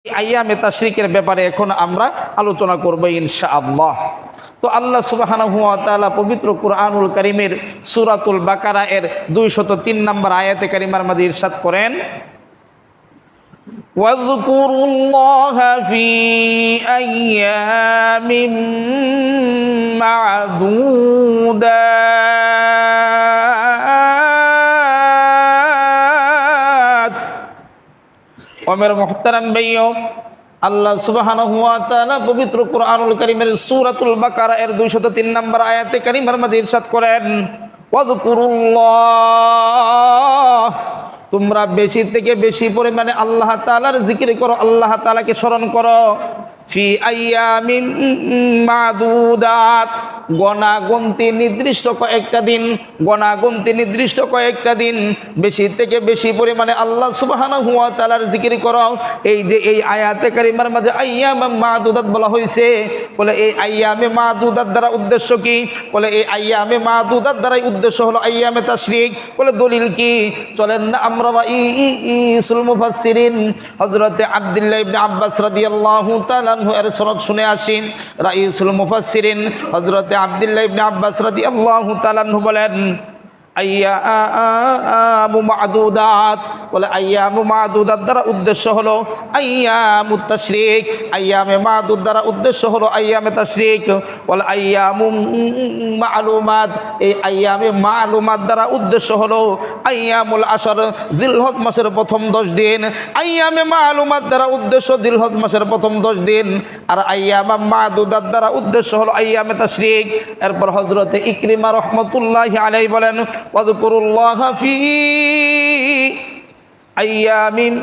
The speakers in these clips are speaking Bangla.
আইয়ামে তাশরিকের ব্যাপারে এখন আমরা আলোচনা করব ইনশাআল্লাহ। তো আল্লাহ সুবহানাহু ওয়া তাআলা পবিত্র কুরআনুল কারীমের সূরাতুল বাকারা এর 203 নম্বর আয়াতে কারিমার মধ্যে ইরশাদ করেন, ওয়াযকুরুল্লাহা ফি আইয়ামিন মা'দুদাত। ওমের মুহতারাম ভাইও, আল্লাহ সুবহানাহু ওয়া তাআলা পবিত্র কুরআনুল কারীমের সূরাতুল বাকারা এর 203 নম্বর আয়াতে কারিমার মধ্যে ইরশাদ করেন, ওয়াযকুরুল্লাহ, তোমরা বেশি থেকে বেশি পরিমাণে আল্লাহ তাআলার জিকির করো, আল্লাহ তাআলাকে স্মরণ করো। ফি আইয়ামিন মা'দুদাত, গণাগন্তি নির্দিষ্ট কয়েকটা দিন, গণাগন্তি নির্দিষ্ট কয়েকটা দিন বেশি থেকে বেশি পরিমাণে আল্লাহ সুবহানাহু ওয়া তাআলার জিকির করো। এই যে এই আয়াতে কারিমার মাঝে আইয়ামে মা'দুদাত বলা হয়েছে, বলে এই আইয়ামে মা'দুদাত দ্বারা উদ্দেশ্য কি? বলে এই আইয়ামে মা'দুদাত দ্বারাই উদ্দেশ্য হলো আইয়ামে তাশরিক। বলে দলিল কি? চলেন না আমরা রাইসুল মুফাসসিরিন হযরতে আব্দুল্লাহ ইবনে আব্বাস রাদিয়াল্লাহু তাআলা এর সনদ শুনে আসি। রাইসুল মুফাসসিরিন হযরতে আব্দুল্লাহ ইবনে আব্বাস রাদিয়াল্লাহু তাআলা বলেন, আইয়ামু মা'দুদাত, বলে আইয়ামু মা'দুদাত দ্বারা উদ্দেশ্য হলো আইয়ামুত তাশরিক, আইয়ামে মা'দুদ দ্বারা উদ্দেশ্য হলো আইয়ামে তাশরিক। বলে আইয়ামু মা'লুমাত, এই আইয়ামে মা'লুমাত দ্বারা উদ্দেশ্য হলো আইয়ামুল আশর, জিলহজ মাসের প্রথম 10 দিন। আইয়ামে মা'লুমাত দ্বারা উদ্দেশ্য জিলহজ মাসের প্রথম 10 দিন, আর আইয়ামে মা'দুদাত দ্বারা উদ্দেশ্য হলো আইয়ামে তাশরিক। এরপর হযরতে ইকরিমা রাহমাতুল্লাহি আলাইহি বলেন, ওয়াযকুরুল্লাহা ফি আইয়ামিন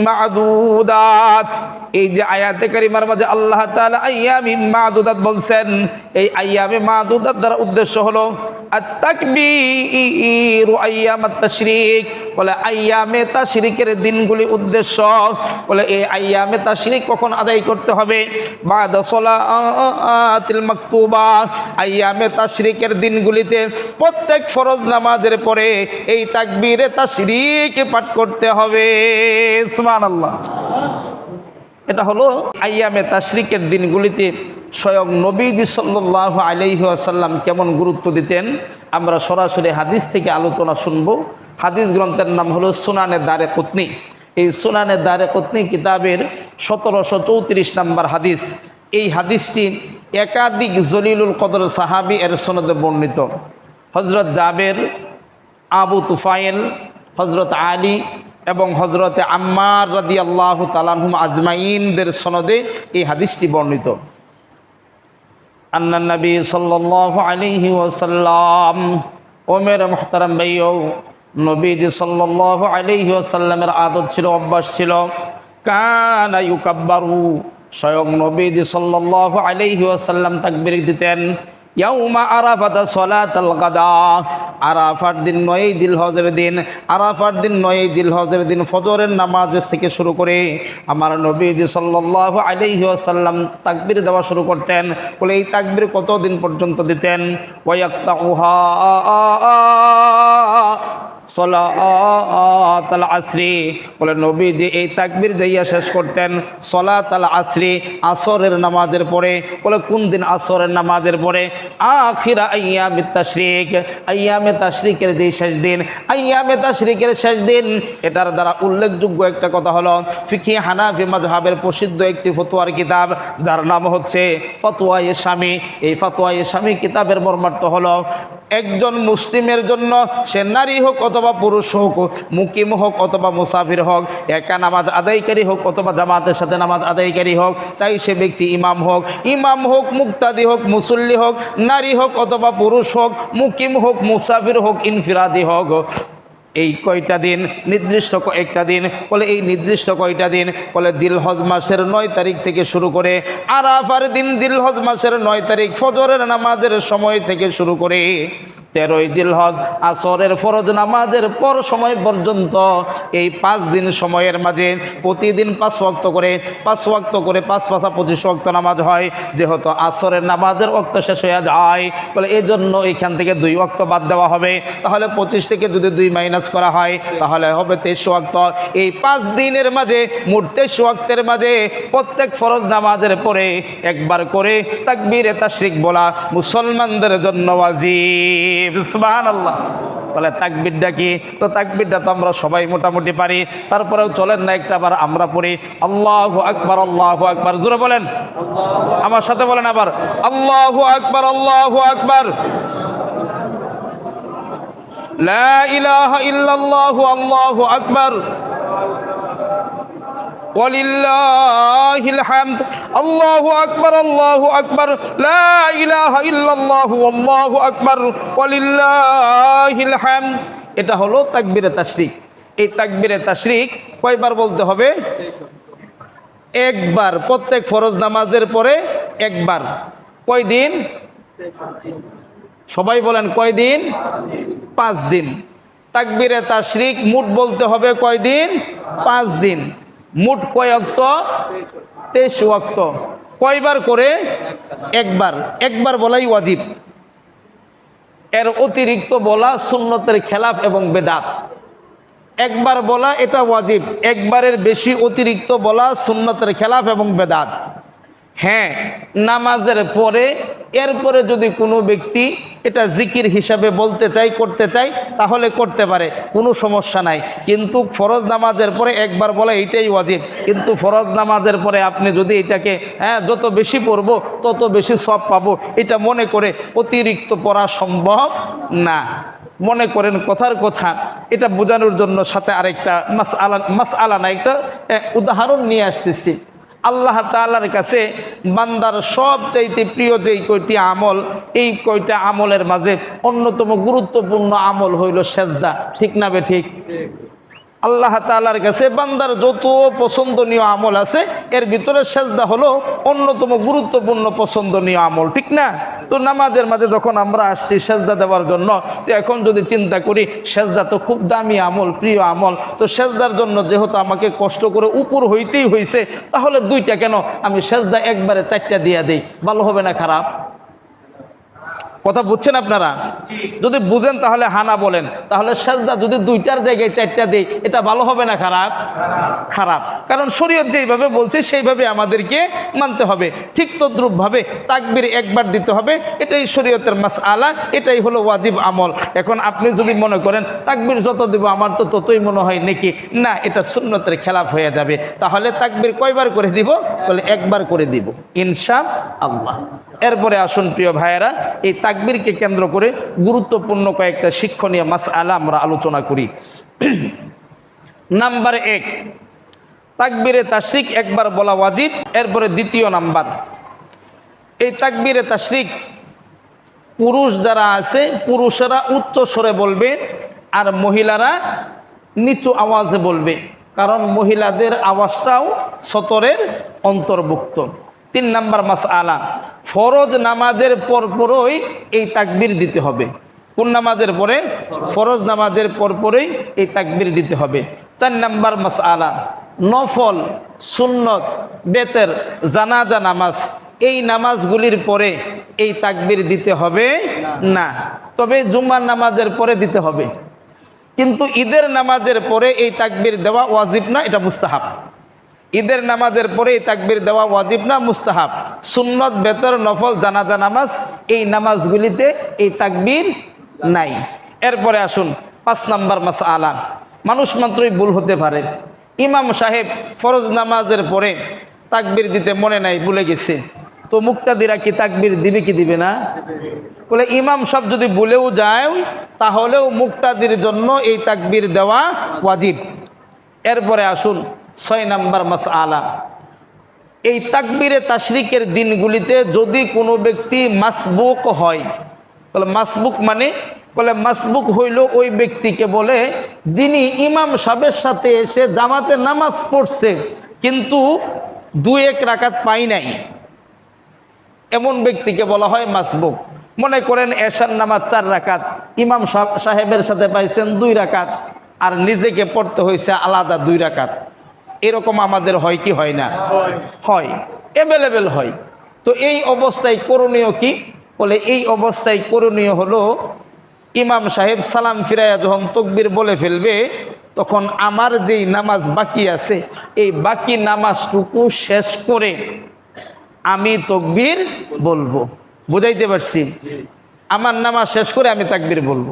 মা'দুদাত। এই যে আয়াতে কারিমার মাঝে আল্লাহ তাআলা আইয়ামিন মা'দুদাত বলছেন, এই আইয়ামে মা'দুদাত দ্বারা উদ্দেশ্য হলো আত-তাকবীর আইয়ামাত তাশরিক, বলে আইয়ামে তাশরিকের দিনগুলি উদ্দেশ্য। বলে এই আইয়ামে তাশরিক কখন আদায় করতে হবে? বাদা সলাতিল মাকতুবা, আইয়ামে তাশরিকের দিনগুলিতে প্রত্যেক ফরজ নামাজের পরে এই তাকবীরে তাশরিক পাঠ করতে হবে। সুবহানাল্লাহ। এটা হলো আইয়ামে তাশরিকের দিনগুলিতে স্বয়ং নবীজি সাল্লাল্লাহু আলাইহি ওয়াসাল্লাম কেমন গুরুত্ব দিতেন। আমরা সরাসরি হাদিস থেকে আলোচনা শুনব। হাদিস গ্রন্থের নাম হলো সুনানে দারেকুতনি। এই সুনানে দারেকুতনি কিতাবের 1734 নম্বর হাদিস। এই হাদিসটি একাধিক জলিলুল কদর সাহাবী এর সনদে বর্ণিত। হযরত জাবের, আবু তুফাইল, হযরত আলী এবং হযরতে আম্মার রাদিয়াল্লাহু তাআলা আনহুম আজমাইনদের সনদে এই হাদিসটি বর্ণিত। আন্নান নবী সাল্লাল্লাহু আলাইহি ওয়াসাল্লাম, ও মেরে মুহতারাম ভাইও, নবীজি সাল্লাল্লাহু আলাইহি ওয়াসাল্লামের আদত ছিল, অভ্যাস ছিল, কানা ইউকাব্বারু, স্বয়ং নবীজি সাল্লাল্লাহু আলাইহি ওয়াসাল্লাম তাকবীর দিতেন ইয়াউমা আরাফাত সালাতাল গাদা, আরাফার দিন 9 জিলহজের দিন, আরাফার দিন 9 জিলহজের দিন ফজরের নামাজ থেকে শুরু করে আমার নবীজি সাল্লাল্লাহু আলাইহি ওয়াসাল্লাম তাকবীর দেওয়া শুরু করতেন। বলে এই তাকবীর কতদিন পর্যন্ত দিতেন? ওয়ায়াক্তাউহা সলাতাল আসরি, বলে নবীজি এই তাকবীর দিয়া শেষ করতেন সলাতাল আসরি, আসরের নামাজের পরে। বলে কোন দিন? আসরের নামাজের পরে। আখিরা আইয়ামে তাশরিক, আইয়ামে তাশরিকের যে শেষ দিন, আইয়ামে তাশরিকের শেষ দিন। এটার দ্বারা উল্লেখযোগ্য একটা কথা হলো ফিকহি হানাফি মাযহাবের প্রসিদ্ধ একটি ফতোয়ার কিতাব, যার নাম হচ্ছে ফতোয়ায়ে শামী। এই ফতোয়ায়ে শামী কিতাবের মর্মার্থ হলো একজন মুসলিমের জন্য, সে নারী হোক অথবা পুরুষ হোক, মুকিম হোক অথবা মুসাফির হোক, একা নামাজ আদায়কারী হোক অথবা জামাতের সাথে নামাজ আদায়কারী হোক, চাই সে ব্যক্তি ইমাম হোক, মুক্তাদি হোক, মুসল্লি হোক, নারী হোক অথবা পুরুষ হোক, মুকিম হোক, মুসাফির হোক, ইনফিরাদি হোক, এই কয়টা দিন? নির্দিষ্ট কয়েকটা দিন। বলে এই নির্দিষ্ট কয়টা দিন? বলে জিলহজ মাসের 9 তারিখ থেকে শুরু করে আরাফার দিন, জিলহজ মাসের 9 তারিখ ফজরের নামাজের সময় থেকে শুরু করে 13ই জিলহজ আসরের ফরজ নামাজের পর সময় পর্যন্ত এই 5 দিন সময়ের মাঝে প্রতিদিন 5 ওয়াক্ত করে 5 ওয়াক্ত করে 5 5 25 ওয়াক্ত নামাজ হয়। যেহেতু আসরের নামাজের ওয়াক্ত শেষ হয়ে যায়, বলে এই জন্য এখান থেকে 2 ওয়াক্ত বাদ দেওয়া হবে। তাহলে 25 থেকে যদি 2 মাইনাস করা হয় তাহলে হবে 23 ওয়াক্ত। এই 5 দিনের মাঝে মোট 23 ওয়াক্তের মাঝে প্রত্যেক ফরজ নামাজের পরে একবার করে তাকবীরে তাশরিক বলা মুসলমানদের জন্য ওয়াজিব। সুবহানাল্লাহ। বলে তাকবীরটা কি? তো তাকবীরটা তো আমরা সবাই মোটামুটি পারি, তারপরেও চলেন না একটা আবার আমরা পড়ি আল্লাহু আকবার, আল্লাহু আকবার। জোরে বলেন, আমার সাথে বলেন আবার আল্লাহু আকবার, আল্লাহু আকবার। লা ইলাহা ইল্লাল্লাহু, আল্লাহু আকবার। ওয়ালিল্লাহিল হামদ, আল্লাহু আকবার, আল্লাহু আকবার। লা ইলাহা ইল্লাল্লাহু, আল্লাহু আকবার। ওয়ালিল্লাহিল হামদ। এটা হলো তাকবীরে তাশরিক। এই তাকবীরে তাশরিক কয়বার বলতে হবে? একবার। প্রত্যেক ফরজ নামাজের পরে একবার। কয় দিন? সবাই বলেন কয় দিন? 5 দিন। তাকবীরে তাশরিক মোট বলতে হবে কয় দিন? 5 দিন। মোট কয় ওয়াক্ত? 23 ওয়াক্ত। কয়বার করে? একবার। একবার বলাই ওয়াজিব। এর অতিরিক্ত বলা সুন্নতের খেলাফ এবং বেদাত। একবার বলা এটা ওয়াজিব, একবারের বেশি অতিরিক্ত বলা সুন্নতের খেলাফ এবং বেদাত। হ্যাঁ, নামাজের পরে এরপরে যদি কোনো ব্যক্তি এটা জিকির হিসাবে বলতে চাই, করতে চাই, তাহলে করতে পারে, কোনো সমস্যা নাই। কিন্তু ফরজ নামাজের পরে একবার বলা এটাই ওয়াজিব। কিন্তু ফরজ নামাজের পরে আপনি যদি এটাকে যত বেশি পড়ব তত বেশি সওয়াব পাবো, এটা মনে করে অতিরিক্ত পড়া সম্ভব না। মনে করেন কথার কথা, এটা বোঝানোর জন্য সাথে আরেকটা মাসআলা না, একটা উদাহরণ নিয়ে আসতেছি। আল্লাহ তাআলার কাছে বান্দার সবচাইতে প্রিয় যেই কয়টি আমল, এই কয়টা আমলের মাঝে অন্যতম গুরুত্বপূর্ণ আমল হইল সেজদা। ঠিক না বে ঠিক? আল্লাহ তাআলার কাছে বান্দার যত পছন্দনীয় আমল আছে এর ভিতরে সেজদা হলো অন্যতম গুরুত্বপূর্ণ পছন্দনীয় আমল। ঠিক না? তো নামাজের মাঝে যখন আমরা আসছি সেজদা দেওয়ার জন্য, তো এখন যদি চিন্তা করি সেজদা তো খুব দামি আমল, প্রিয় আমল, তো সেজদার জন্য যেহেতু আমাকে কষ্ট করে উপর হইতেই হয়েছে, তাহলে 2টা কেন, আমি সেজদা একবারে 4টা দিয়ে দেই, ভালো হবে না খারাপ? কথা বুঝছেন আপনারা? যদি বুঝেন তাহলে হানা বলেন। তাহলে সেজদা যদি 2টার জায়গায় 4টা দেই, এটা ভালো হবে না খারাপ? খারাপ। কারণ শরীয়ত যেইভাবে বলছে সেইভাবে আমাদেরকে মানতে হবে। ঠিক তদ্রূপভাবে তাকবীর একবার দিতে হবে, এটাই শরীয়তের মাসআলা, এটাই হলো ওয়াজিব আমল। এখন আপনি যদি মনে করেন তাকবীর যত দেব আমার তো ততই মনে হয় নাকি, না, এটা সুন্নতের খেলাফ হয়ে যাবে। তাহলে তাকবীর কয়বার করে দিব? বলে একবার করে দিব ইনশাআল্লাহ। এরপরে আসুন প্রিয় ভাইয়েরা, এই তাকবীরকে কেন্দ্র করে গুরুত্বপূর্ণ কয়েকটা শিক্ষণীয় মাসআলা আমরা আলোচনা করি। নাম্বার 1, তাকবীরে তাশরিক একবার বলা ওয়াজিব। এরপরে দ্বিতীয় নাম্বার, এই তাকবীরে তাশরিক পুরুষ যারা আছে পুরুষেরা উচ্চ স্বরে বলবে আর মহিলারা নিচু আওয়াজে বলবে, কারণ মহিলাদের আওয়াজটাও সতরের অন্তর্ভুক্ত। 3 নাম্বার মাসআলা, ফরজ নামাজের পরপরই এই তাকবীর দিতে হবে। কোন নামাজের পরে? ফরজ নামাজের পরপরই এই তাকবীর দিতে হবে। 4 নাম্বার মাসআলা, নফল, সুন্নত, বেতের, জানাজা নামাজ, এই নামাজগুলির পরে এই তাকবীর দিতে হবে না, তবে জুমার নামাজের পরে দিতে হবে। কিন্তু ঈদের নামাজের পরে এই তাকবীর দেওয়া ওয়াজিব না, এটা মুস্তাহাব। ঈদের নামাজের পরে এই তাকবীর দেওয়া ওয়াজিব না, মুস্তাহাব। সুন্নত, বেতর, নফল, জানাজা নামাজ, এই নামাজগুলিতে এই তাকবীর নাই। এরপরে আসুন 5 নাম্বার মাসআলা, মানুষ মাত্রই ভুল হতে পারে। ইমাম সাহেব ফরজ নামাজের পরে তাকবীর দিতে মনে নাই, ভুলে গেছে, তো মুক্তাদিরা কি তাকবীর দিবে কি দিবে না? বলে ইমাম সাহেব যদি ভুলেও যায় তাহলেও মুক্তাদির জন্য এই তাকবীর দেওয়া ওয়াজিব। এরপরে আসুন 6 নাম্বার মাসআলা, এই তাকবীরে তাশরিকের দিনগুলিতে যদি কোনো ব্যক্তি মাসবুক হয়, বলে মাসবুক মানে, বলে মাসবুক হইল ওই ব্যক্তিকে বলে যিনি ইমাম সাহেবের সাথে এসে জামাতে নামাজ পড়ছে কিন্তু 2-1 রাকাত পাই নাই, এমন ব্যক্তিকে বলা হয় মাসবুক। মনে করেন এশার নামাজ 4 রাকাত, ইমাম সাহেবের সাথে পাইছেন 2 রাকাত, আর নিজেকে পড়তে হয়েছে আলাদা 2 রাকাত। এরকম আমাদের হয় কি হয় না? হয়, অ্যাভেলেবেল হয়। তো এই অবস্থায় করণীয় কি? বলে এই অবস্থায় করণীয় হলো ইমাম সাহেব সালাম ফিরাইয়া যখন তাকবীর বলে ফেলবে, তখন আমার যেই নামাজ বাকি আছে এই বাকি নামাজটুকু শেষ করে আমি তাকবীর বলবো। বুঝাইতে পারছি? আমার নামাজ শেষ করে আমি তাকবীর বলবো।